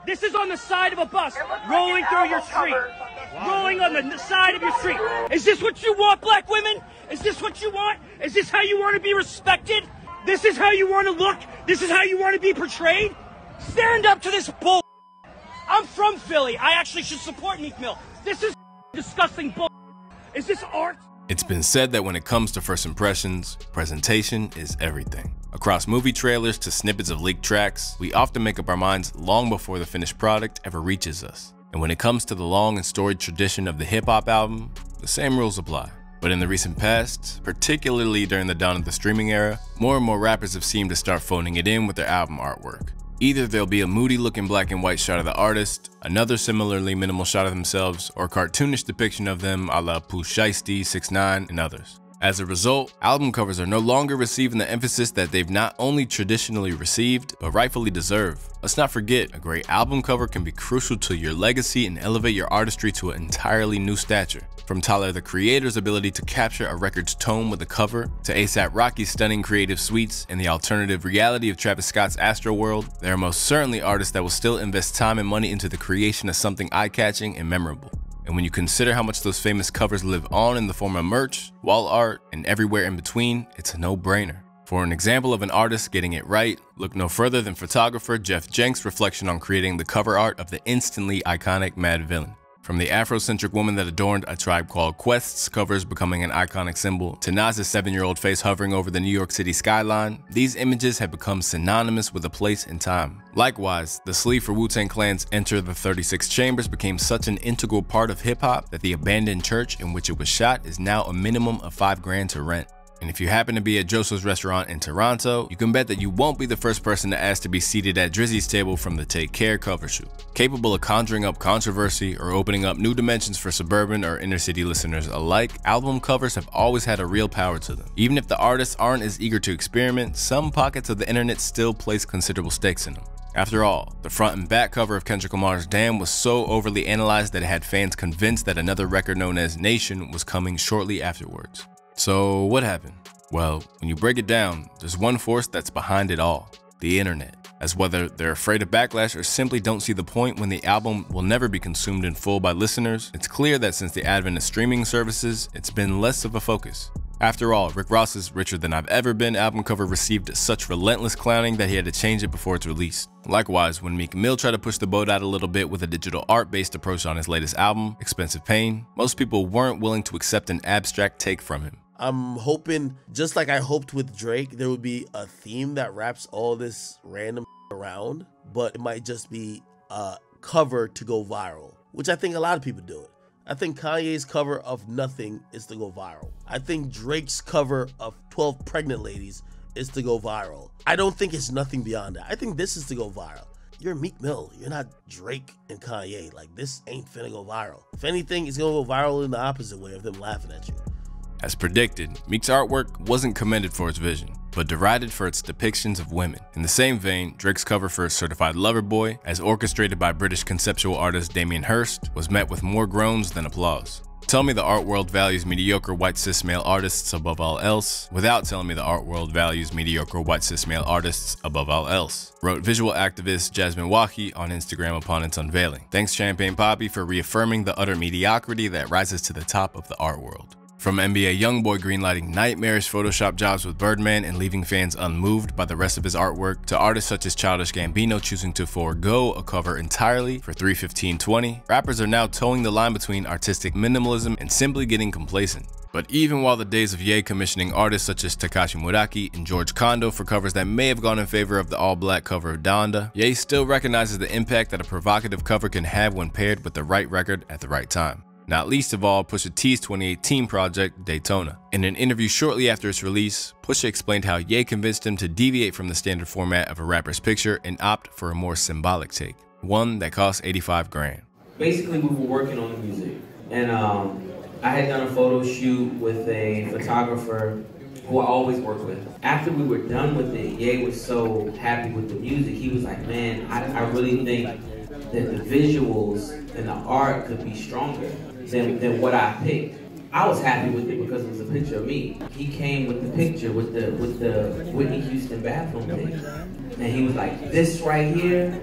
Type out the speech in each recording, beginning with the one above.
This is on the side of a bus, rolling through your street. Rolling on the side of your street. Is this what you want, black women? Is this what you want? Is this how you want to be respected? This is how you want to look? This is how you want to be portrayed? Stand up to this bull. I'm from Philly. I actually should support Meek Mill. This is disgusting bull. Is this art? It's been said that when it comes to first impressions, presentation is everything. Across movie trailers to snippets of leaked tracks, we often make up our minds long before the finished product ever reaches us. And when it comes to the long and storied tradition of the hip-hop album, the same rules apply. But in the recent past, particularly during the dawn of the streaming era, more and more rappers have seemed to start phoning it in with their album artwork. Either there'll be a moody-looking black and white shot of the artist, another similarly minimal shot of themselves, or a cartoonish depiction of them a la Pooh Shiesty, 6ix9ine, and others. As a result, album covers are no longer receiving the emphasis that they've not only traditionally received, but rightfully deserve. Let's not forget, a great album cover can be crucial to your legacy and elevate your artistry to an entirely new stature. From Tyler the Creator's ability to capture a record's tone with a cover, to A$AP Rocky's stunning creative suites and the alternative reality of Travis Scott's Astroworld, there are most certainly artists that will still invest time and money into the creation of something eye-catching and memorable. And when you consider how much those famous covers live on in the form of merch, wall art, and everywhere in between, it's a no-brainer. For an example of an artist getting it right, look no further than photographer Jeff Jenks' reflection on creating the cover art of the instantly iconic Mad Villain. From the Afrocentric woman that adorned A Tribe Called Quest's covers becoming an iconic symbol, to Nas's 7-year-old face hovering over the New York City skyline, these images have become synonymous with a place and time. Likewise, the sleeve for Wu-Tang Clan's Enter the 36 Chambers became such an integral part of hip-hop that the abandoned church in which it was shot is now a minimum of $5,000 to rent. And if you happen to be at Joseph's restaurant in Toronto, you can bet that you won't be the first person to ask to be seated at Drizzy's table from the Take Care cover shoot. Capable of conjuring up controversy or opening up new dimensions for suburban or inner city listeners alike, album covers have always had a real power to them. Even if the artists aren't as eager to experiment, some pockets of the internet still place considerable stakes in them. After all, the front and back cover of Kendrick Lamar's Damn was so overly analyzed that it had fans convinced that another record known as Nation was coming shortly afterwards. So what happened? Well, when you break it down, there's one force that's behind it all: the internet. As whether they're afraid of backlash or simply don't see the point when the album will never be consumed in full by listeners, it's clear that since the advent of streaming services, it's been less of a focus. After all, Rick Ross's Richer Than I've Ever Been album cover received such relentless clowning that he had to change it before its release. Likewise, when Meek Mill tried to push the boat out a little bit with a digital art-based approach on his latest album, Expensive Pain, most people weren't willing to accept an abstract take from him. I'm hoping, just like I hoped with Drake, there would be a theme that wraps all this random around, but it might just be a cover to go viral, which I think a lot of people do it. I think Kanye's cover of Nothing is to go viral. I think Drake's cover of 12 Pregnant Ladies is to go viral. I don't think it's nothing beyond that. I think this is to go viral. You're Meek Mill. You're not Drake and Kanye. Like, this ain't finna go viral. If anything, it's gonna go viral in the opposite way of them laughing at you. As predicted, Meek's artwork wasn't commended for its vision, but derided for its depictions of women. In the same vein, Drake's cover for Certified Lover Boy, as orchestrated by British conceptual artist Damien Hirst, was met with more groans than applause. Tell me the art world values mediocre white cis male artists above all else, without telling me the art world values mediocre white cis male artists above all else, wrote visual activist Jasmine Wahi on Instagram upon its unveiling. Thanks Champagne Poppy for reaffirming the utter mediocrity that rises to the top of the art world. From NBA YoungBoy greenlighting nightmarish Photoshop jobs with Birdman and leaving fans unmoved by the rest of his artwork, to artists such as Childish Gambino choosing to forego a cover entirely for $315.20, rappers are now towing the line between artistic minimalism and simply getting complacent. But even while the days of Ye commissioning artists such as Takashi Muraki and George Kondo for covers that may have gone in favor of the all-black cover of Donda, Ye still recognizes the impact that a provocative cover can have when paired with the right record at the right time. Not least of all, Pusha T's 2018 project, Daytona. In an interview shortly after its release, Pusha explained how Ye convinced him to deviate from the standard format of a rapper's picture and opt for a more symbolic take, one that cost $85,000. Basically, we were working on the music, and I had done a photo shoot with a photographer who I always work with. After we were done with it, Ye was so happy with the music. He was like, man, I really think that the visuals and the art could be stronger than what I picked. I was happy with it because it was a picture of me. He came with the picture with the Whitney Houston bathroom thing. And he was like, this right here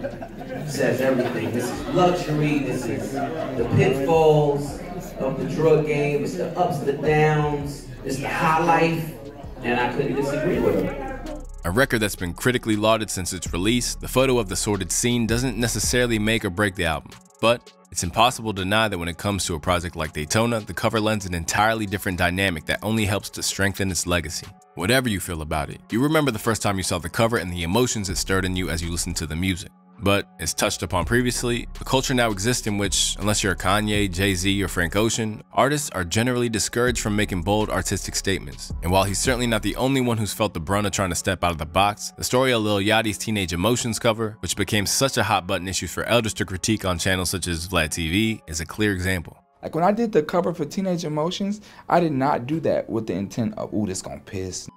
says everything. This is luxury, this is the pitfalls of the drug game, it's the ups, the downs, it's the high life, and I couldn't disagree with him. A record that's been critically lauded since its release, the photo of the sordid scene doesn't necessarily make or break the album. But it's impossible to deny that when it comes to a project like Daytona, the cover lends an entirely different dynamic that only helps to strengthen its legacy. Whatever you feel about it, you remember the first time you saw the cover and the emotions it stirred in you as you listened to the music. But, as touched upon previously, a culture now exists in which, unless you're a Kanye, Jay-Z, or Frank Ocean, artists are generally discouraged from making bold artistic statements. And while he's certainly not the only one who's felt the brunt of trying to step out of the box, the story of Lil Yachty's Teenage Emotions cover, which became such a hot button issue for elders to critique on channels such as Vlad TV, is a clear example. Like when I did the cover for Teenage Emotions, I did not do that with the intent of, ooh, this gonna piss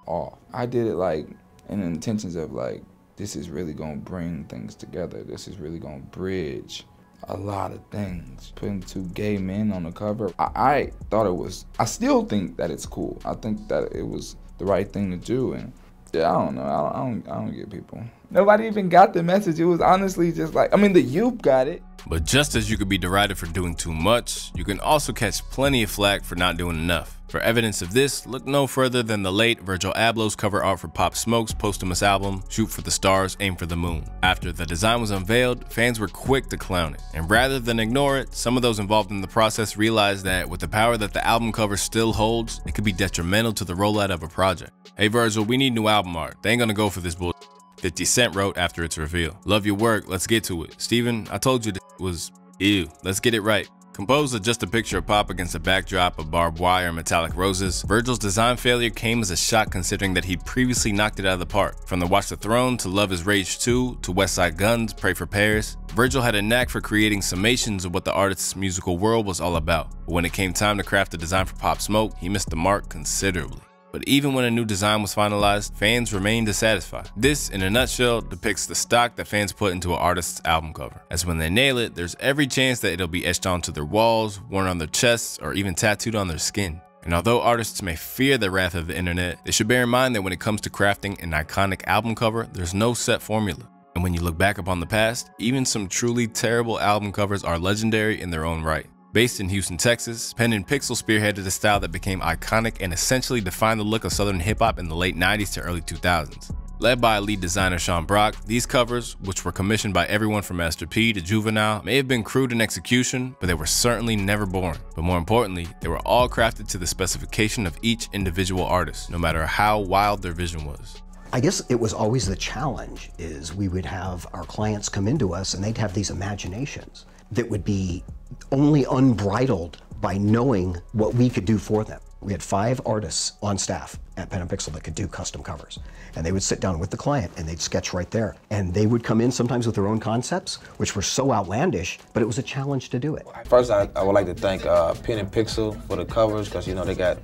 off. I did it like in the intentions of like, this is really gonna bring things together. This is really gonna bridge a lot of things. Putting two gay men on the cover, I thought it was, I still think that it's cool. I think that it was the right thing to do, and yeah, I don't know, I don't get people. Nobody even got the message. It was honestly just like, I mean, the youth got it. But just as you could be derided for doing too much, you can also catch plenty of flack for not doing enough. For evidence of this, look no further than the late Virgil Abloh's cover art for Pop Smoke's posthumous album, Shoot for the Stars, Aim for the Moon. After the design was unveiled, fans were quick to clown it. And rather than ignore it, some of those involved in the process realized that with the power that the album cover still holds, it could be detrimental to the rollout of a project. Hey Virgil, we need new album art. They ain't gonna go for this bull. 50 Cent wrote after its reveal. Love your work, let's get to it. Steven, I told you this was ew, let's get it right. Composed of just a picture of Pop against a backdrop of barbed wire and metallic roses, Virgil's design failure came as a shock considering that he'd previously knocked it out of the park. From the Watch the Throne to Love is Rage 2 to West Side Guns, Pray for Paris, Virgil had a knack for creating summations of what the artist's musical world was all about. But when it came time to craft a design for Pop Smoke, he missed the mark considerably. But even when a new design was finalized, fans remained dissatisfied. This, in a nutshell, depicts the stock that fans put into an artist's album cover. As when they nail it, there's every chance that it'll be etched onto their walls, worn on their chests, or even tattooed on their skin. And although artists may fear the wrath of the internet, they should bear in mind that when it comes to crafting an iconic album cover, there's no set formula. And when you look back upon the past, even some truly terrible album covers are legendary in their own right. Based in Houston, Texas, Pen and Pixel spearheaded a style that became iconic and essentially defined the look of Southern hip-hop in the late 90s to early 2000s. Led by lead designer Sean Brock, these covers, which were commissioned by everyone from Master P to Juvenile, may have been crude in execution, but they were certainly never boring. But more importantly, they were all crafted to the specification of each individual artist, no matter how wild their vision was. I guess it was always the challenge is we would have our clients come into us and they'd have these imaginations that would be only unbridled by knowing what we could do for them. We had 5 artists on staff at Pen and Pixel that could do custom covers. And they would sit down with the client and they'd sketch right there. And they would come in sometimes with their own concepts, which were so outlandish, but it was a challenge to do it. First, I would like to thank Pen and Pixel for the covers, because you know they got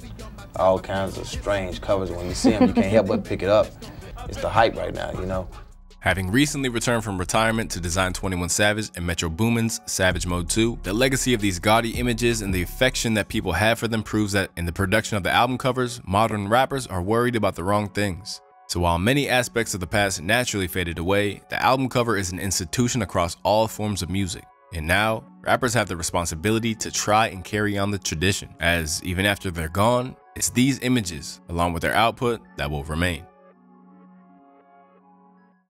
all kinds of strange covers. When you see them, you can't help but pick it up. It's the hype right now, you know. Having recently returned from retirement to design 21 Savage and Metro Boomin's Savage Mode 2, the legacy of these gaudy images and the affection that people have for them proves that in the production of the album covers, modern rappers are worried about the wrong things. So while many aspects of the past naturally faded away, the album cover is an institution across all forms of music. And now, rappers have the responsibility to try and carry on the tradition, as even after they're gone, it's these images, along with their output, that will remain.